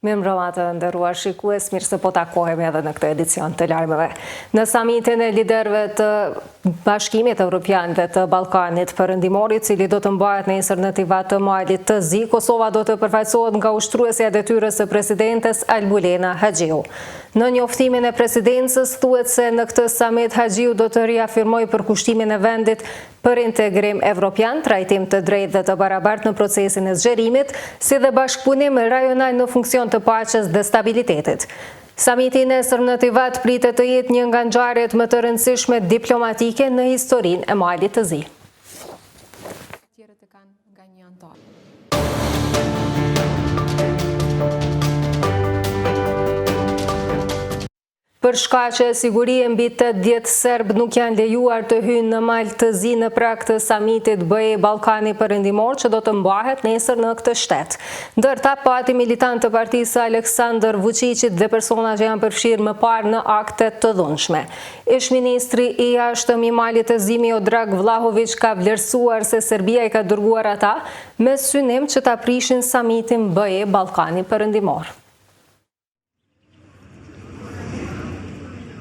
Mirëmbrëma të nderuar shikues, mirë se po takohemi edhe në këtë edicion të lajmeve. Në samitin e liderëve të Bashkimit Evropian dhe të Ballkanit Perëndimor, i cili do të mbahet nesër në Tivat të Malit të Zi, Kosova do të përfaqësohet nga ushtruesja e detyrës së presidentes Albulena Haxhiu. Në njoftimin e presidencës thuhet se në këtë samit Haxhiu do të riafirmojë përkushtimin e vendit për integrim evropian, trajtim të drejtë dhe të barabartë në procesin e zgjerimit, si dhe bashkëpunim rajonal në funksion të paqes dhe stabilitetit. Samiti i nesër në Tivat pritet të jetë një nga ngjarjet më të rëndësishme diplomatike në historinë e Malit të Zi. Për shkaqe e sigurie, mbi 80 serb nuk janë lejuar të hyjnë në Mal të Zi në prag të samitit BE Ballkani Perëndimor që do të mbahet nesër në këtë shtet. Ndërta pati militant të partisë Aleksandar Vučićit dhe persona që janë përfshirë më parë në akte të dhunshme. Ish-ministri i jashtëm i Malit të Zi Miodrag Vlahović ka vlerësuar se Serbia i ka dërguar ata me synim që ta prishin samitin BE Ballkani Perëndimor.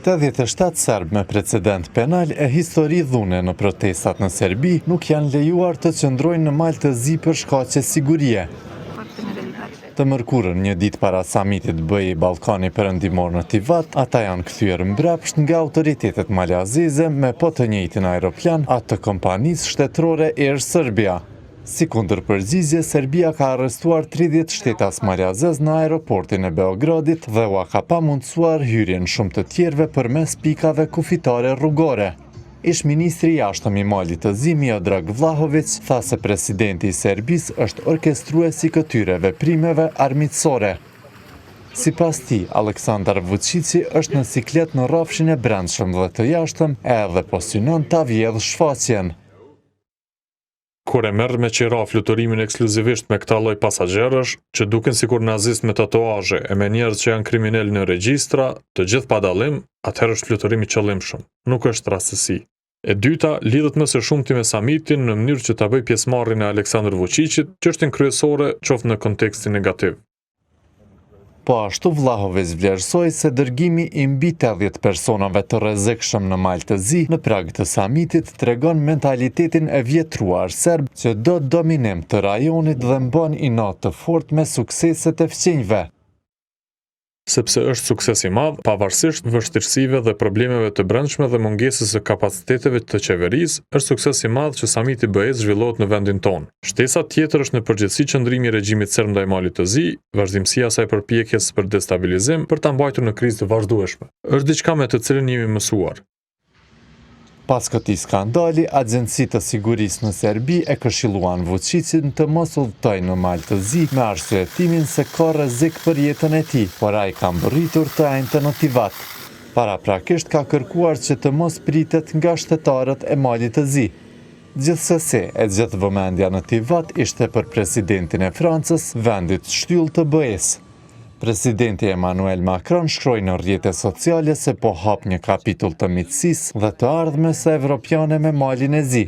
87 serb me precedent penal e histori dhune në protestat në Serbi nuk janë lejuar të qëndrojnë në Mal të Zi për shkaqe sigurie. Të mërkurën një ditë para samitit BE Ballkani Perëndimor në Tivat, ata janë kthyer mbrapsht nga autoritetet malazeze me po të njëjtin aeroplan atë të kompanisë shtetërore Air Serbia. Si kundërpërgjigje, Serbia ka arrestuar 30 shtetas malazez në aeroportin e Beogradit dhe ua ka pamundsuar hyrjen shumë të tjerëve përmes pikave kufitare rrugore. Ish-ministri i jashtëm i Malit të Zi Miodrag Vlahović tha se presidenti i Serbisë është orkestrues i këtyre veprimeve armiqësore. Sipas tij, Aleksandar Vučići është në siklet në rrafshin e brendshëm dhe të jashtëm edhe po synon ta vjedhë shfaqjen. Kur e merr me qira fluturimin ekskluzivisht me këta lloj pasagerësh, që duken sikur nazist me tatuazhe e me njerëz që janë kriminal në regjistra, të gjithë pa dallim, atëherë është fluturimi qëllimshëm, nuk është rastësi. E dyta, lidhet më së shumti me samitin në mënyrë që ta bëjë pjesëmarrjen e Aleksandar Vučićit, çështjen kryesore qoftë në kontekstin negativ. Po ashtu Vlahović vlerësoi se dërgimi i mbi 80 personave të rrezikshëm në Mal të Zi në prag të samitit tregon mentalitetin e vjetruar serb që do dominim të rajonit dhe mban inat të fortë me sukseset e fqinjve. Sepse është sukses i madh, pavarësisht vështirësive dhe problemeve të brendshme dhe mungesës së kapaciteteve të qeverisë, është sukses i madh që samiti BE-s zhvillohet në vendin tonë. Shtesa tjetër është në përgjithësi qëndrimi i regjimit serb ndaj Malit të Zi, vazhdimësia e saj përpjekjes për destabilizim për ta mbajtur në krizë të vazhdueshme. Është diçka me të cilën jemi mësuar. Pas këtij skandali, Agjencitë të Sigurisë në Serbi e këshilluan Vučićin të mos udhtojë në Mal të Zi me arsyetimin se ka rrezik për jetën e tij, por ai ka mbërritur të ejnëte në Tivat. Paraprakisht ka kërkuar që të mos pritet nga shtetarët e Malit të Zi. Gjithsesi, e gjithë vëmendja në Tivat ishte për presidentin e Francës, vendit shtyllë të BE-s. Presidenti Emmanuel Macron shkroi në rrjetet sociale se po hap një kapitull të miqësisë dhe të ardhmes së evropiane me Malin e Zi.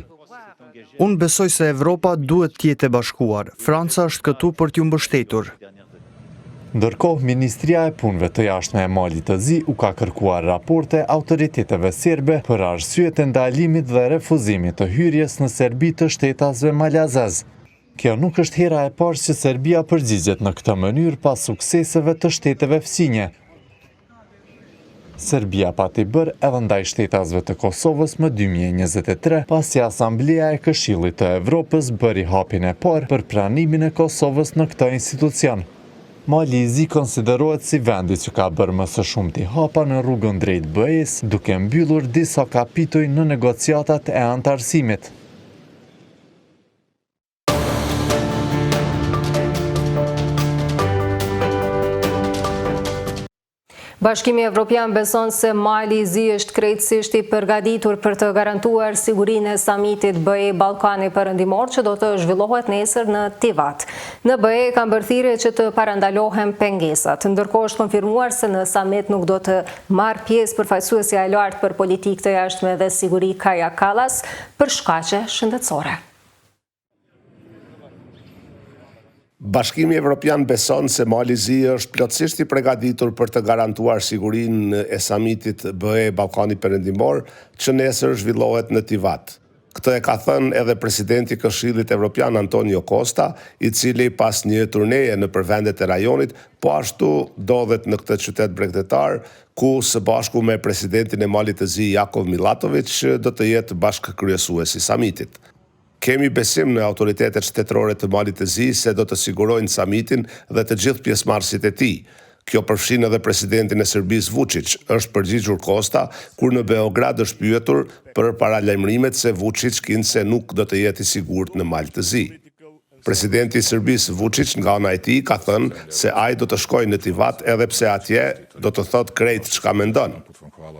Unë besoj se Evropa duhet të jetë e bashkuar. Franca është këtu për t'ju mbështetur. Ndërkohë, Ministria e Punëve të Jashtme e Malit të Zi u ka kërkuar raporte autoriteteve serbe për arsyet e ndalimit dhe refuzimit të hyrjes në Serbi të shtetasve malazez. Kjo nuk është hera e parë që Serbia përgjigjet në këtë mënyrë pas sukseseve të shteteve fësinje. Serbia pati bërë edhe ndaj shtetasve të Kosovës më 2023, pasi Asamblea e Këshillit të Evropës bëri hapin e parë për pranimin e Kosovës në këtë institucion. Mali i Zi konsiderohet si vendi që ka bërë më së shumti hapa në rrugën drejt BE-s, duke mbyllur disa kapituj në negociatat e antarësimit. Bashkimi Evropian beson se Mali i Zi është krejtësisht i përgatitur për të garantuar sigurinë e samitit BE Ballkani Perëndimor që do të zhvillohet nesër në Tivat. Në BE ka mbërthirje që të parandalohen pengesat, ndërkohë është konfirmuar se në samit nuk do të marrë pjesë përfaqësuesja e lartë për politikë të jashtme dhe siguri Kaja Kallas për shkaqe shëndetësore. Bashkimi Evropian beson se Mali Zi është plotësisht i përgatitur për të garantuar sigurinë e samitit BE Ballkani Perëndimor, që nesër zhvillohet në Tivat. Këtë e ka thënë edhe presidenti i Këshillit Evropian Antonio Costa, i cili pas një turneje nëpër vendet e rajonit, po ashtu ndodhet në këtë qytet bregdetar, ku së bashku me presidentin e Malit të Zi Jakov Milatović do të jetë bashkëkryesuesi i samitit. Kemi besim në autoritetet shtetërore të Malit të Zi se do të sigurojnë samitin dhe të gjithë pjesëmarrësit e tij. Kjo përfshin edhe presidentin e Serbisë Vučić, është përgjigjur Costa, kur në Beograd është pyetur për paralajmërimet se Vučić kinse nuk do të jetë i sigurt në Mal të Zi. Presidenti i Serbisë Vučić nga ana e tij ka thënë se ai do të shkojë në Tivat edhe pse atje do të thotë krejt çka mendon.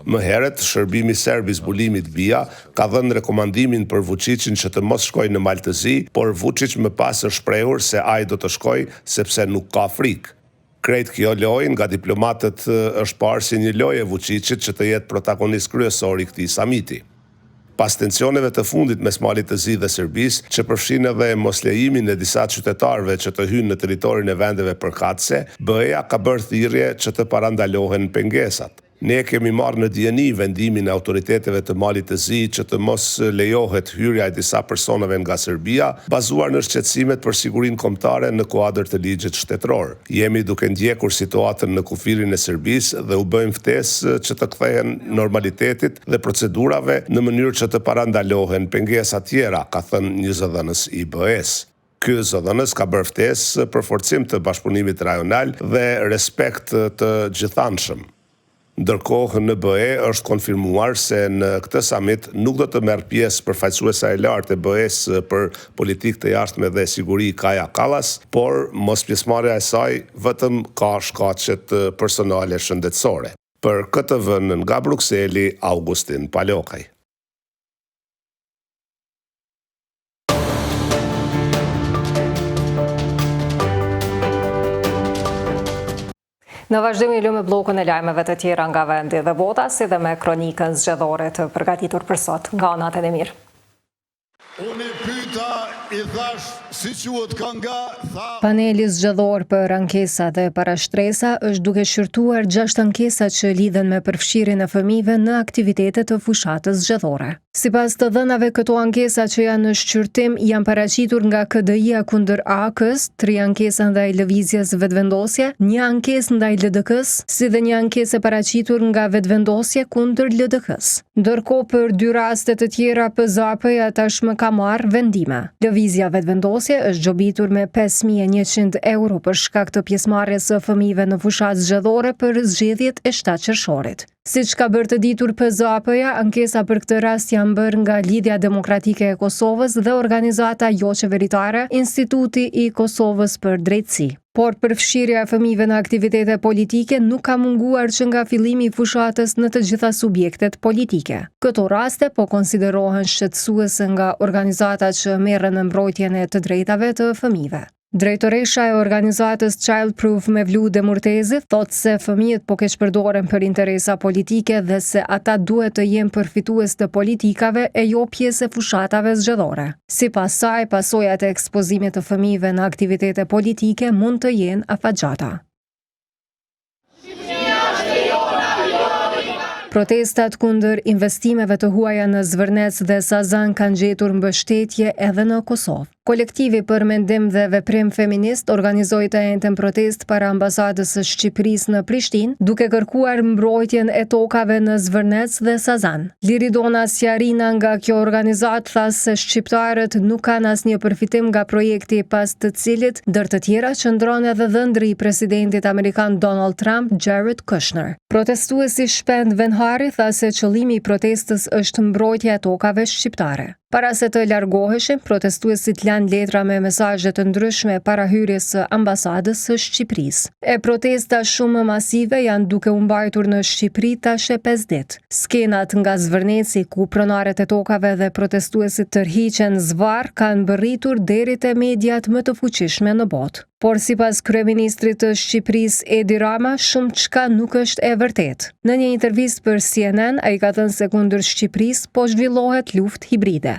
Më herët, shërbimi serb i zbulimit BIA ka dhënë rekomandimin për Vučićin që të mos shkojë në Mal të Zi, por Vučić më pas është shprehur se ai do të shkojë sepse nuk ka frikë. Krejt kjo lojë nga diplomatët është parë si një lojë e Vučićit që të jetë protagonist kryesor i këtij samiti. Pas tensioneve të fundit mes Malit të Zi dhe Serbisë, që përfshin edhe moslejimin e disa qytetarëve që të hynë në territorin e vendeve përkatëse, BE-ja ka bërë thirrje që të parandalohen pengesat. Ne kemi marrë në dieni vendimin e autoriteteve të Malit të Zi që të mos lejohet hyrja e disa personave nga Serbia, bazuar në shqetësimet për sigurinë kombëtare në kuadër të ligjit shtetëror. Jemi duke ndjekur situatën në kufirin e Serbisë dhe u bëjmë ftesë që të kthehen normalitetit dhe procedurave në mënyrë që të parandalohen pengesa tjera, ka thënë një zëdhënës i BE-s. Ky zëdhënës ka bërë ftesë për forcim të bashkëpunimit rajonal dhe respekt të gjithanshëm. Ndërkohë në BE është konfirmuar se në këtë summit nuk do të merr pjesë përfaqësuesa e lartë e BE-s për politikë të jashtme dhe siguri Kaja Kallas, por mospjesëmarrja e saj vetëm ka shkaqe personale shëndetësore. Për KTV nga Brukseli, Augustin Palokaj. Në vazhdim i lëmë bllokun e lajmeve të tjera nga vendi dhe bota, si dhe me kronikën zgjedhore të përgatitur për sot nga Natë e Mirë. Unë pyeta i thash si quhet kënga, tha Paneli zgjedhor për ankesa dhe parashtresa është duke shqyrtuar 6 ankesa që lidhen me përfshirjen e fëmijëve në aktivitete të fushatës zgjedhore. Sipas të dhënave, këto ankesa që janë në shqyrtim janë paraqitur nga KDI-ja kundër AK-s, 3 ankesa ndaj lëvizjes Vetëvendosje, 1 ankesë ndaj LDK-s, si dhe 1 ankesë paraqitur nga Vetëvendosje kundër LDK-s. Ndërkohë për 2 raste të tjera PZAP-ja tashmë ka marrë vendime. Lëvizja Vetëvendosje është gjobitur me 5.100 euro për shkak të pjesëmarrjes së fëmijëve në fushatë zgjedhore për zgjedhjet e 7 qershorit. Siç ka bërë të ditur PZAP-ja, ankesa për këtë rast janë bërë nga Lidhja Demokratike e Kosovës dhe organizata jo qeveritare Instituti i Kosovës për Drejtësi. Por përfshirja e fëmijëve në aktivitete politike nuk ka munguar që nga fillimi i fushatës në të gjitha subjektet politike. Këto raste po konsiderohen shqetësuese nga organizatat që merren me mbrojtjen e të drejtave të fëmijëve. Drejtoresha e organizatës Child Proof Mevlu Demurtezi thotë se fëmijët po keqpërdoren për interesa politike dhe se ata duhet të jenë përfitues të politikave e jo pjesë e fushatave zgjedhore. Sipas saj, pasojat e ekspozimit të fëmijëve në aktivitete politike mund të jenë afatgjata. Protestat kundër investimeve të huaja në Zvërnec dhe Sazan kanë gjetur mbështetje edhe në Kosovë. Kolektivi për mendim dhe veprim feminist organizoi të njëjtën protest para ambasadës së Shqipërisë në Prishtinë, duke kërkuar mbrojtjen e tokave në Zvërnec dhe Sazan. Liridona Sjarina nga kjo organizatë tha se shqiptarët nuk kanë asnjë përfitim nga projekti pas të cilit ndër të tjera qëndron edhe dhëndri i presidentit amerikan Donald Trump, Jared Kushner. Protestuesi Shpend Venhari tha se qëllimi i protestës është mbrojtja e tokave shqiptare. Para se të largoheshin, protestuesit lanë letra me mesazhe të ndryshme para hyrjes së ambasadës së Shqipërisë. E protesta shumë masive janë duke u mbajtur në Shqipëri tash e 5 ditë. Skenat nga Zvërneci, ku pronarët e tokave dhe protestuesit tërhiqen zvarr, kanë bërritur deri te mediat më të fuqishme në botë. Por sipas kryeministrit të Shqipërisë Edi Rama, shumë çka nuk është e vërtetë. Në një intervistë për CNN, ai ka thënë se kundër Shqipërisë po zhvillohet luftë hibride.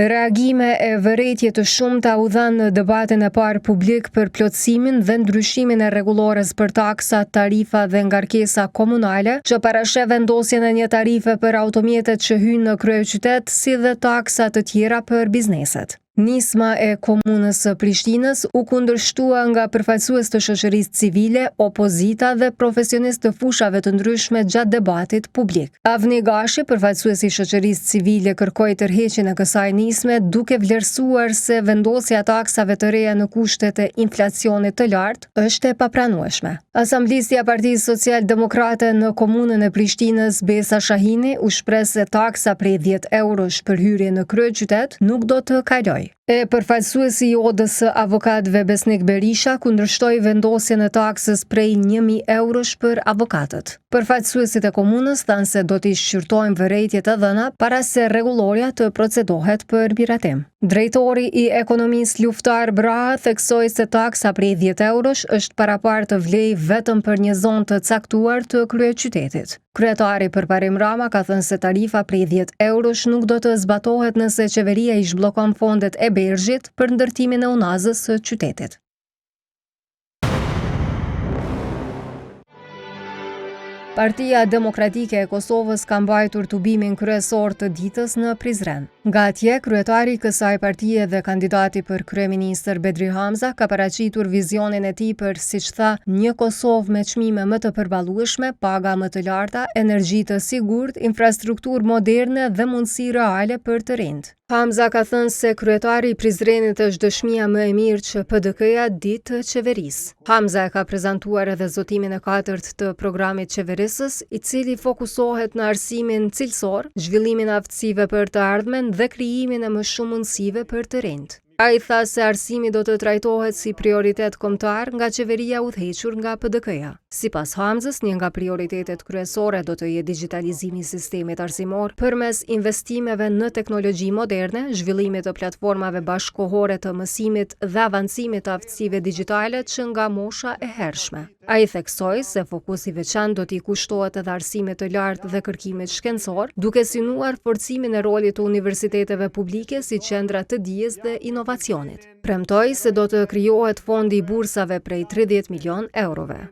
Reagime e vërejtje të shumta u dhanë në debatin e parë publik për plotësimin dhe ndryshimin e rregullores për taksa, tarifa dhe ngarkesa komunale, që parasheh vendosjen e një tarife për automjetet që hyjnë në kryeqytet, si dhe taksa të tjera për bizneset. Nisma e komunës së Prishtinës u kundërshtua nga përfaqësues të shoqërisë civile, opozita dhe profesionistë të fushave të ndryshme gjatë debatit publik. Avni Gashi, përfaqësuesi i shoqërisë civile, kërkoi tërheqjen e kësaj nisme duke vlerësuar se vendosja e taksave të reja në kushtet e inflacionit të lartë është e papranueshme. Asamblistja e Partisë Social-Demokrate në komunën e Prishtinës, Besa Shahini, u shpreh se taksa prej 10 eurosh për hyrje në kryeqytet nuk do të kalojë. E përfaqësuesi i Odës së avokatëve Besnik Berisha kundërshtoi vendosjen e taksës prej 1000 eurosh për avokatët. Përfaqësuesit e komunës thanë se do t'i shqyrtojnë vërejtjet e dhëna para se rregulloria të procedohet për miratim. Drejtori i ekonomisë Luftar Braha theksoi se taksa prej 10 eurosh është paraparë të vlejë vetëm për një zonë të caktuar të kryeqytetit. Kryetari Përparim Rama ka thënë se tarifa prej 10 eurosh nuk do të zbatohet nëse qeveria i zhbllokon fondet e Bergjit për ndërtimin e unazës së qytetit. Partia Demokratike e Kosovës ka mbajtur tubimin kryesor të ditës në Prizren. Nga atje, kryetari i kësaj partie dhe kandidati për kryeministër Bedri Hamza ka paraqitur vizionin e tij për, siç tha, një Kosovë me çmime më të përballueshme, paga më të larta, energji të sigurt, infrastrukturë moderne dhe mundësi reale për të rinjt. Hamza ka thënë se kryetari i Prizrenit është dëshmia më e mirë që PDK-ja ditë të qeverisë. Hamza e ka prezantuar edhe zotimin e 4 të programit qeverisës, i cili fokusohet në arsimin cilësor, zhvillimin e aftësive për të ardhmen dhe krijimin e më shumë mundësive për të rinjt. Ai tha se arsimi do të trajtohet si prioritet kombëtar nga qeveria udhëhequr nga PDK-ja. Sipas Hamzës, një nga prioritetet kryesore do të jetë digitalizimi i sistemit arsimor përmes investimeve në teknologji moderne, zhvillimit të platformave bashkëkohore të mësimit dhe avancimit të aftësive digjitale që nga mosha e hershme. Ai theksoi se fokusi veçantë do t'i kushtohet edhe arsimit të lartë dhe kërkimit shkencor, duke synuar forcimin e rolit të universiteteve publike si qendra të dijes dhe inovacionit. Premtoi se do të krijohet fondi i bursave prej 30 milion eurove.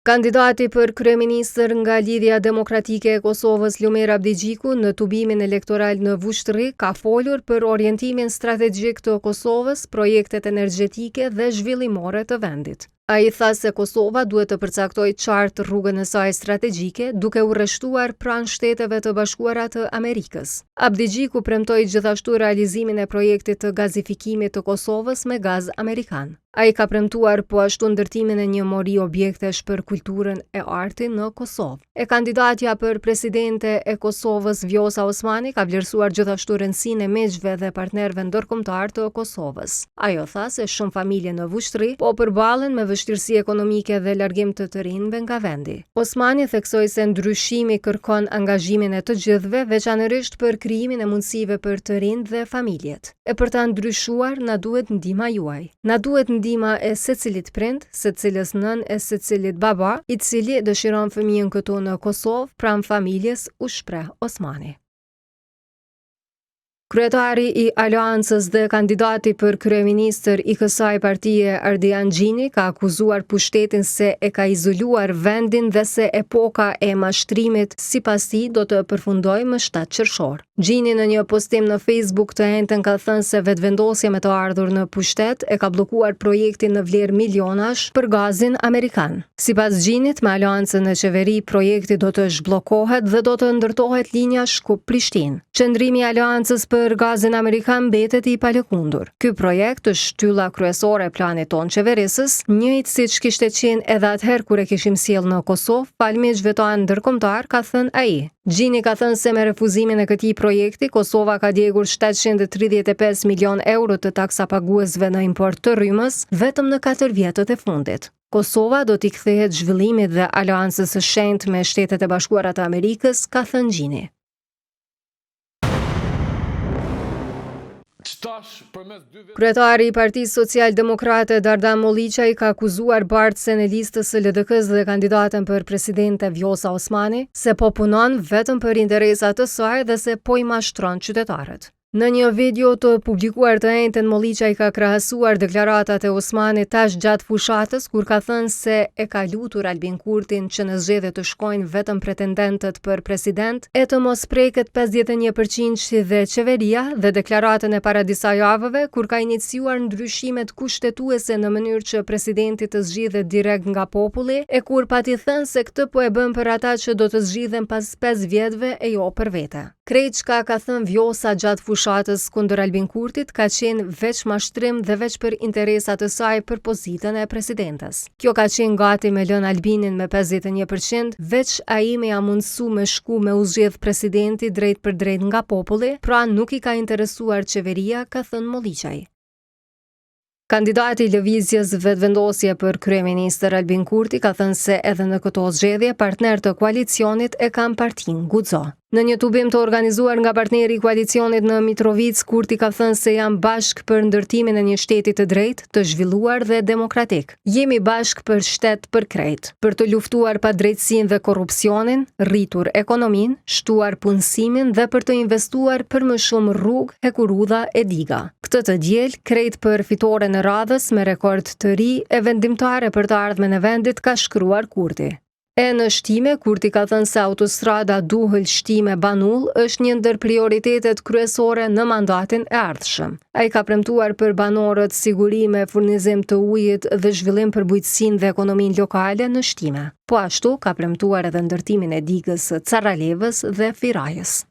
Kandidati për kryeministër nga Lidhja Demokratike e Kosovës, Lumer Abdigjiku, në tubimin elektoral në Vushtrri ka folur për orientimin strategjik të Kosovës, projektet energjetike dhe zhvillimore të vendit. Ai tha se Kosova duhet të përcaktojë qartë rrugën e saj strategjike, duke u rreshtuar pranë Shteteve të Bashkuara të Amerikës. Abdigjiku premtoi gjithashtu realizimin e projektit të gazifikimit të Kosovës me gaz amerikan. Ai ka premtuar po ashtu ndërtimin e një mori objektesh për kulturën e artin në Kosovë. E kandidatja për presidente e Kosovës, Vjosa Osmani, ka vlerësuar gjithashtu rëndësinë e miqve dhe partnerëve ndërkombëtar të Kosovës. Ajo tha se shumë familje në Vushtrri po përballen me vështirësi ekonomike dhe largim të rinjve nga vendi. Osmani theksoi se ndryshimi kërkon angazhimin e të gjithëve, veçanërisht për krijimin e mundësive për të rinjt dhe familjet. E për ta ndryshuar, na duhet ndihma juaj. Na duhet ndihma e secilit prind, secilës nën e secilit baba, i cili dëshiron fëmijën këtu në Kosovë, pranë familjes, u shpreh Osmani. Kryetari i Aleancës dhe kandidati për kryeministër i kësaj partie, Ardian Gjini, ka akuzuar pushtetin se e ka izoluar vendin dhe se epoka e mashtrimit sipas tij do të përfundojë më 7 qershor. Gjini në një postim në Facebook të njëjtën ka thënë se vetëvendosja me të ardhur në pushtet e ka bllokuar projektin në vlerë milionash për gazin amerikan. Sipas Gjinit, me Aleancën në qeveri, projekti do të zhbllokohet dhe do të ndërtohet linja Shkup-Prishtinë. Qëndrimi i Aleancës për gazin amerikan mbetet i palëkundur. Ky projekt është shtylla kryesore e planit tonë qeverisës, njëjtë siç kishte qenë edhe atëherë kur e kishim sjellë në Kosovë, palmiqve tonë ndërkombëtar, ka thënë ai. Gjini ka thënë se me refuzimin e këtij projekti, Kosova ka djegur 735 milion euro të taksa paguesve në import të rrymës vetëm në 4 vjetët e fundit. Kosova do t'i kthehet zhvillimit dhe aleancës së shenjtë me Shtetet e Bashkuara të Amerikës, ka thënë Gjini. Kryetari i Partisë Social-Demokrate Dardan Molliçaj ka akuzuar bartësen e listës së LDK-s dhe kandidaten për presidente Vjosa Osmani se po punon vetëm për interesat të saj dhe se po i mashtron qytetarët. Në një video të publikuar të njëjtën, Molliçaj ka krahasuar deklaratat e Osmanit tash gjatë fushatës, kur ka thënë se e ka lutur Albin Kurtin që në zgjedhje të shkojnë vetëm pretendentët për president, e të mos preket 51% dhe qeveria, dhe deklaratën e para disa javëve, kur ka iniciuar ndryshimet kushtetuese në mënyrë që presidenti të zgjidhet direkt nga populli, e kur pati thënë se këtë po e bën për ata që do të zgjidhen pas 5 vjetëve e jo për vete. Krejt çka ka thënë Vjosa gjatë fushatës kundër Albin Kurtit ka qenë veç mashtrim dhe veç për interesat e saj për pozitën e presidentes. Kjo ka qenë gati me lënë Albinin me 51%, veç ai me ja mundësu me shku me u zgjedh presidenti drejt për drejt nga populli, pra nuk i ka interesuar qeveria, ka thënë Molliçaj. Kandidati i lëvizjes vetëvendosje për kryeministër Albin Kurti ka thënë se edhe në këto zgjedhje partner të koalicionit e kanë partinë Guxo. Në një tubim të organizuar nga partneri i koalicionit në Mitrovic, Kurti ka thënë se janë bashk për ndërtimin e një shteti të drejtë, të zhvilluar dhe demokratik. Jemi bashk për shtet për krejt, për të luftuar padrejtësinë dhe korrupsionin, rritur ekonominë, shtuar punësimin dhe për të investuar për më shumë rrugë, hekurudha e diga. Këtë të diel, krejt për fitoren e radhës me rekord të ri e vendimtare për të ardhmen e vendit, ka shkruar Kurti. E në shtime, Kurti ka thënë se autostrada Duhël Shtime Banull është një ndër prioritetet kryesore në mandatin e ardhshëm. Ai ka premtuar për banorët siguri me furnizim të ujit dhe zhvillim për bujqësinë dhe ekonominë lokale në shtime. Po ashtu ka premtuar edhe ndërtimin e digës së Caralevës dhe Firajës.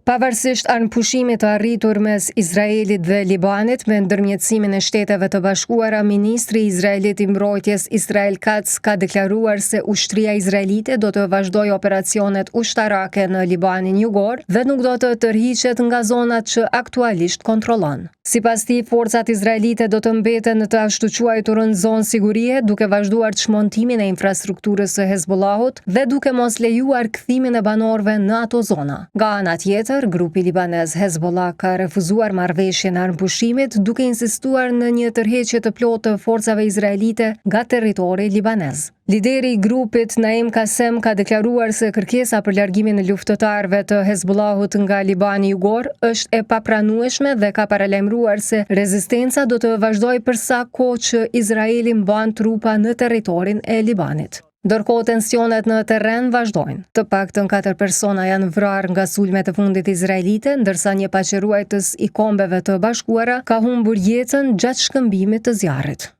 Pavarësisht armëpushimit të arritur mes Izraelit dhe Libanit me ndërmjetësimin e Shteteve të Bashkuara, ministri izraelit i mbrojtjes Israel Katz ka deklaruar se ushtria izraelite do të vazhdojë operacionet ushtarake në Libanin Jugor dhe nuk do të tërhiqet nga zonat që aktualisht kontrollon. Sipas tij, forcat izraelite do të mbeten në të ashtu quajturën zonë sigurie, duke vazhduar çmontimin e infrastrukturës së Hezbollahut dhe duke mos lejuar kthimin e banorëve në ato zona. Nga ana tjetër, grupi libanez Hezbollah ka refuzuar marrëveshjen e armëpushimit, duke insistuar në një tërheqje të plotë të forcave izraelite nga territori libanez. Lideri i grupit Naim Kasem ka deklaruar se kërkesa për largimin e luftëtarëve të Hezbollahut nga Libani Jugor është e papranueshme dhe ka paralajmëruar se rezistenca do të vazhdojë për sa kohë që Izraeli mban trupa në territorin e Libanit. Ndërkohë tensionet në terren vazhdojnë. Të paktën 4 persona janë vrarë nga sulmet e fundit izraelite, ndërsa një paqëruajtës i Kombeve të Bashkuara ka humbur jetën gjatë shkëmbimit të zjarrit.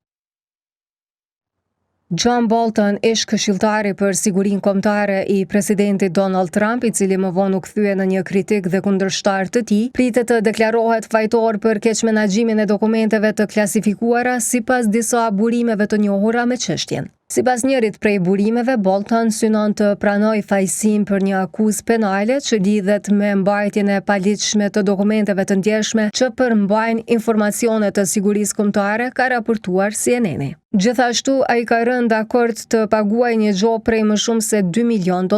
John Bolton, ish këshilltari për sigurinë kombëtare i presidentit Donald Trump, i cili më vonë u kthye në një kritik dhe kundërshtar të tij, pritet të deklarohet fajtor për keqmenaxhimin e dokumenteve të klasifikuara sipas disa burimeve të njohura me çështjen. Sipas njërit prej burimeve, Bolton synon të pranojë fajësinë për një akuzë penale që lidhet me mbajtjen e paligjshme të dokumenteve të ndjeshme që përmbajnë informacione të sigurisë kombëtare, ka raportuar CNN. Gjithashtu, ai ka rënë dakord të paguajë një gjop prej më shumë se $2 milion.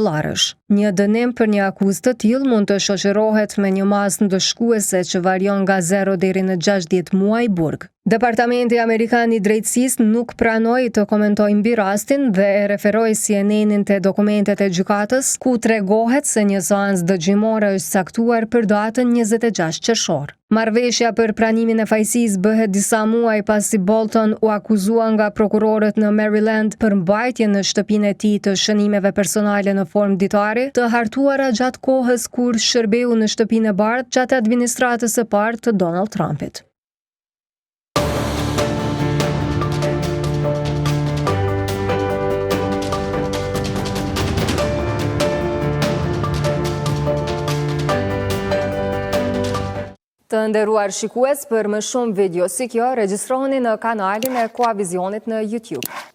Një dënim për një akuzë të tillë mund të shoqërohet me një masë ndëshkuese që varion nga 0 deri në 60 muaj burg. Departamenti Amerikan i Drejtësisë nuk pranoi të komentojë mbi rastin dhe e referoi CNN-in te dokumentet e gjykatës, ku tregohet se një seancë dëgjimore është caktuar për datën 26 qershor. Marrëveshja për pranimin e fajësisë bëhet disa muaj pasi Bolton u akuzua nga prokurorët në Maryland për mbajtjen në shtëpinë e tij të shënimeve personale në formë ditari, të hartuara gjatë kohës kur shërbeu në shtëpinë e bardhë gjatë administratës së parë të Donald Trumpit. Të nderuar shikues, për më shumë video si kjo, regjistroni në kanalin e Koa Vizionit në YouTube.